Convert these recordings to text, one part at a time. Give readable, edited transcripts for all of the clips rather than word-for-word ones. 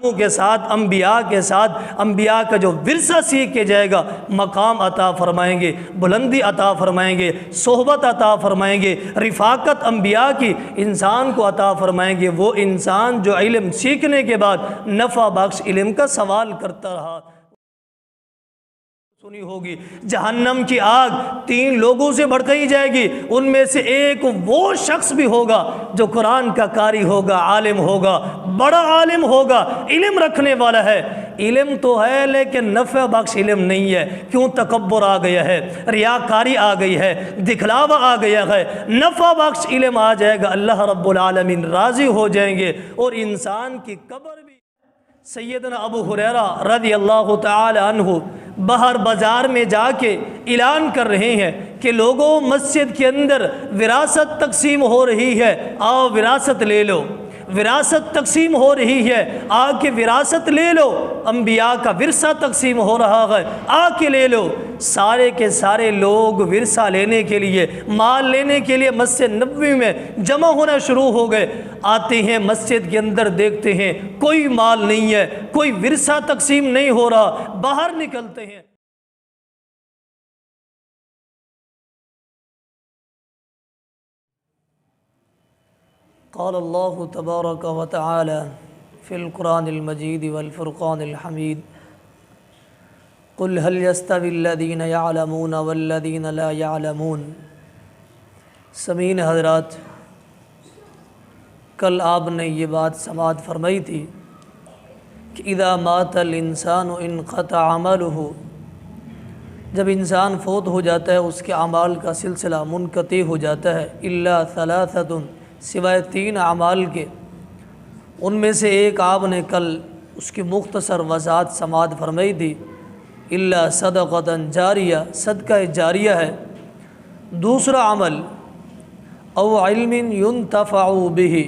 کے ساتھ انبیاء کے ساتھ انبیاء کا جو ورثہ سیکھ کے جائے گا، مقام عطا فرمائیں گے، بلندی عطا فرمائیں گے، صحبت عطا فرمائیں گے، رفاقت انبیاء کی انسان کو عطا فرمائیں گے۔ وہ انسان جو علم سیکھنے کے بعد نفع بخش علم کا سوال کرتا رہا، سنی ہوگی جہنم کی آگ 3 لوگوں سے بھڑکائی جائے گی، ان میں سے ایک وہ شخص بھی ہوگا جو قرآن کا قاری ہوگا، عالم ہوگا، بڑا عالم ہوگا، علم رکھنے والا ہے۔ علم تو ہے لیکن نفع بخش علم نہیں ہے۔ کیوں؟ تکبر آ گیا ہے، ریاکاری آ گئی ہے، دکھلاوا آ گیا ہے۔ نفع بخش علم آ جائے گا، اللہ رب العالمین راضی ہو جائیں گے اور انسان کی قبر بھی۔ سیدنا ابو ہریرہ رضی اللہ تعالی عنہ باہر بازار میں جا کے اعلان کر رہے ہیں کہ لوگوں، مسجد کے اندر وراثت تقسیم ہو رہی ہے، آؤ وراثت لے لو۔ وراثت تقسیم ہو رہی ہے، آ کے وراثت لے لو۔ انبیاء کا ورثہ تقسیم ہو رہا ہے، آ کے لے لو۔ سارے کے سارے لوگ ورثہ لینے کے لیے، مال لینے کے لیے مسجد نبوی میں جمع ہونا شروع ہو گئے۔ آتے ہیں مسجد کے اندر، دیکھتے ہیں کوئی مال نہیں ہے، کوئی ورثہ تقسیم نہیں ہو رہا۔ باہر نکلتے ہیں، قال اللہ تبارک و تعالی فی القرآن المجید والفرقان الحمید قل هل يستوي الذین يعلمون والذین لا يعلمون۔ سامعین حضرات، کل آپ نے یہ بات سماعت فرمائی تھی کہ اذا مات الانسان انقطع عملہ، جب انسان فوت ہو جاتا ہے اس کے اعمال کا سلسلہ منقطع ہو جاتا ہے، الا ثلاثۃ، سوائے 3 اعمال کے۔ ان میں سے ایک آپ نے کل اس کی مختصر وضاحت سماعت فرمائی تھی، الا صدقۃ جاریہ، صدقہ جاریہ ہے۔ دوسرا عمل او علم ينتفع به،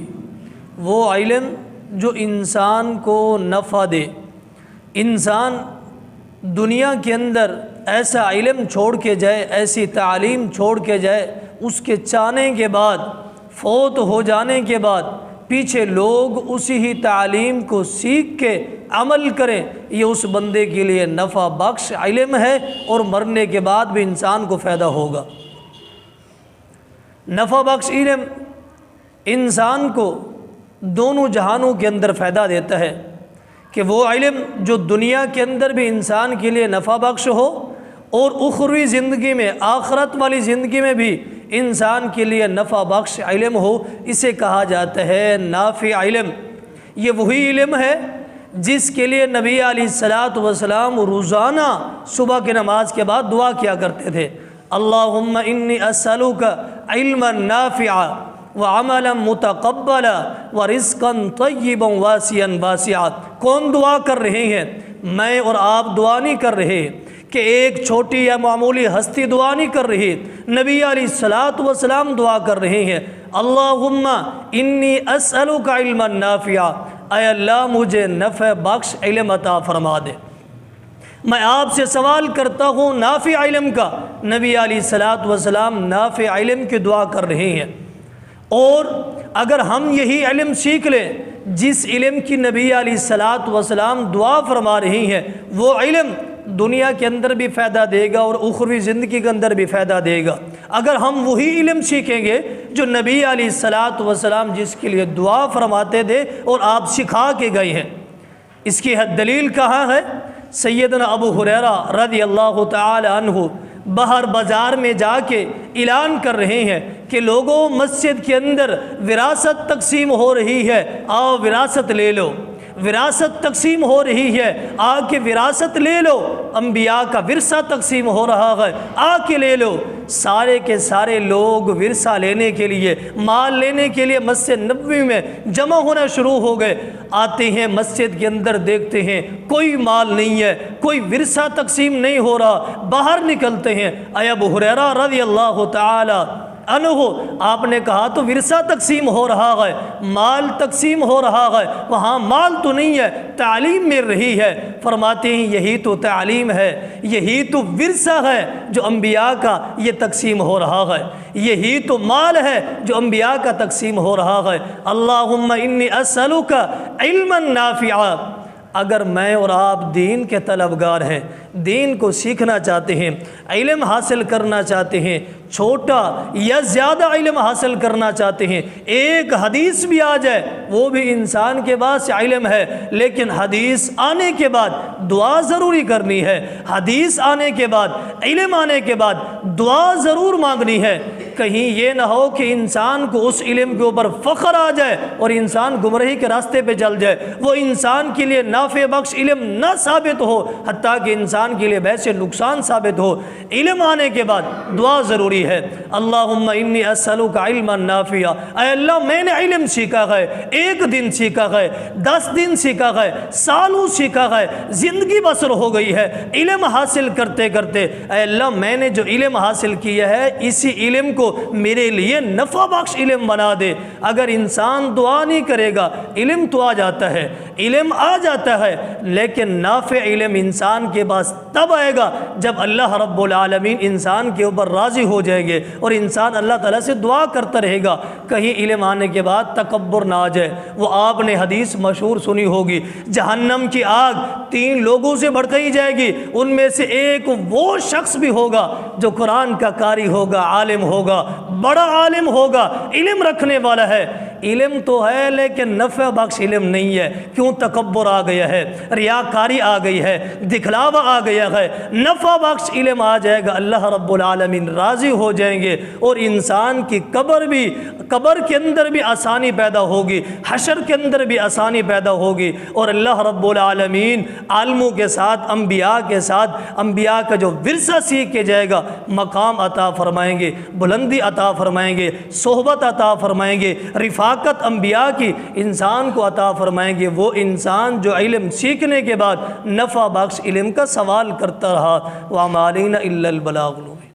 وہ علم جو انسان کو نفع دے۔ انسان دنیا کے اندر ایسا علم چھوڑ کے جائے، ایسی تعلیم چھوڑ کے جائے، اس کے چانے کے بعد، فوت ہو جانے کے بعد پیچھے لوگ اسی ہی تعلیم کو سیکھ کے عمل کریں، یہ اس بندے کے لیے نفع بخش علم ہے، اور مرنے کے بعد بھی انسان کو فائدہ ہوگا۔ نفع بخش علم انسان کو دونوں جہانوں کے اندر فائدہ دیتا ہے، کہ وہ علم جو دنیا کے اندر بھی انسان کے لیے نفع بخش ہو، اور اخروی زندگی میں، آخرت والی زندگی میں بھی انسان کے لیے نفع بخش علم ہو، اسے کہا جاتا ہے نافع علم۔ یہ وہی علم ہے جس کے لیے نبی علیہ الصلاۃ والسلام روزانہ صبح کی نماز کے بعد دعا کیا کرتے تھے، اللہم انی اسألک علما نافعا وعملا متقبلا ورزقا طیبا واسعا واسعا۔ کون دعا کر رہے ہیں؟ میں اور آپ دعا نہیں کر رہے کہ ایک چھوٹی یا معمولی ہستی دعا نہیں کر رہی، نبی علیہ الصلاۃ والسلام دعا کر رہے ہیں، اللہم انی اسألک علما نافعا، اے اللہ مجھے نفع بخش علم عطا فرما دے۔ میں آپ سے سوال کرتا ہوں نافع علم کا۔ نبی علیہ الصلاۃ والسلام نافع علم کی دعا کر رہے ہیں، اور اگر ہم یہی علم سیکھ لیں جس علم کی نبی علیہ الصلاۃ والسلام دعا فرما رہی ہیں، وہ علم دنیا کے اندر بھی فائدہ دے گا اور اخروی زندگی کے اندر بھی فائدہ دے گا۔ اگر ہم وہی علم سیکھیں گے جو نبی علیہ الصلاۃ والسلام جس کے لیے دعا فرماتے تھے اور آپ سکھا کے گئے ہیں، اس کی دلیل کہاں ہے؟ سیدنا ابو ہریرہ رضی اللہ تعالی عنہ باہر بازار میں جا کے اعلان کر رہے ہیں کہ لوگوں، مسجد کے اندر وراثت تقسیم ہو رہی ہے، آؤ وراثت لے لو۔ وراثت تقسیم ہو رہی ہے، آ کے وراثت لے لو۔ انبیاء کا ورثہ تقسیم ہو رہا ہے، آ کے لے لو۔ سارے کے سارے لوگ ورثہ لینے کے لیے، مال لینے کے لیے مسجد نبوی میں جمع ہونا شروع ہو گئے۔ آتے ہیں مسجد کے اندر، دیکھتے ہیں کوئی مال نہیں ہے، کوئی ورثہ تقسیم نہیں ہو رہا۔ باہر نکلتے ہیں، اے ابو ہریرہ رضی اللہ تعالی عنہ، آپ نے کہا تو ورثہ تقسیم ہو رہا ہے، مال تقسیم ہو رہا ہے، وہاں مال تو نہیں ہے، تعلیم مل رہی ہے۔ فرماتے ہیں یہی تو تعلیم ہے، یہی تو ورثہ ہے جو انبیاء کا یہ تقسیم ہو رہا ہے، یہی تو مال ہے جو انبیاء کا تقسیم ہو رہا ہے۔ اللہم انی اسألک علما نافعا، اگر میں اور آپ دین کے طلبگار ہیں، دین کو سیکھنا چاہتے ہیں، علم حاصل کرنا چاہتے ہیں، چھوٹا یا زیادہ علم حاصل کرنا چاہتے ہیں، ایک حدیث بھی آ جائے وہ بھی انسان کے پاس علم ہے، لیکن حدیث آنے کے بعد دعا ضروری کرنی ہے، حدیث آنے کے بعد، علم آنے کے بعد دعا ضرور مانگنی ہے۔ کہیں یہ نہ ہو کہ انسان کو اس علم کے اوپر فخر آ جائے اور انسان گمراہی کے راستے پہ چل جائے، وہ انسان کے لیے نافع بخش علم نہ ثابت ہو، حتیٰ کہ انسان کے لیے ویسے نقصان ثابت ہو۔ علم آنے کے بعد دعا ضروری ہے۔ اللہم انی اسألک علما نافعا، اے اللہ میں نے علم سیکھا ہے، 1 دن سیکھا ہے، 10 دن سیکھا ہے، سالوں سیکھا ہے، زندگی بسر ہو گئی ہے علم حاصل کرتے کرتے۔ اے اللہ میں نے جو علم حاصل کیا ہے اسی علم کو میرے لیے نفع بخش علم بنا دے۔ اگر انسان دعا نہیں کرے گا، علم تو آ جاتا ہے، علم آ جاتا ہے، لیکن نافع علم انسان کے پاس تب آئے گا جب اللہ رب العالمین انسان کے اوپر راضی ہو جائیں گے اور انسان اللہ تعالیٰ سے دعا کرتا رہے گا۔ کہیں علم آنے کے بعد تکبر نہ آ جائے۔ وہ آپ نے حدیث مشہور سنی ہوگی، جہنم کی آگ 3 لوگوں سے بھڑکائی جائے گی، ان میں سے ایک وہ شخص بھی ہوگا جو قرآن کا قاری ہوگا، عالم ہوگا، بڑا عالم ہوگا، علم رکھنے والا ہے۔ علم تو ہے لیکن نفع بخش علم نہیں ہے۔ کیوں؟ تکبر آ گیا ہے، ریاکاری آ گئی ہے، دکھلاوا آ گیا ہے۔ نفع بخش علم آ جائے گا، اللہ رب العالمین راضی ہو جائیں گے اور انسان کی قبر کے اندر بھی آسانی پیدا ہوگی، حشر کے اندر بھی آسانی پیدا ہوگی، اور اللہ رب العالمین عالموں کے ساتھ، انبیاء کے ساتھ، انبیاء کا جو ورثہ سیکھ کے جائے گا مقام عطا فرمائیں گے، بلندی عطا فرمائیں گے، صحبت عطا فرمائیں گے، رفاقت انبیاء کی انسان کو عطا فرمائیں گے۔ وہ انسان جو علم سیکھنے کے بعد نفع بخش علم کا سوال کرتا رہا۔ وَمَا عَلَيْنَا إِلَّا الْبَلَاغُ۔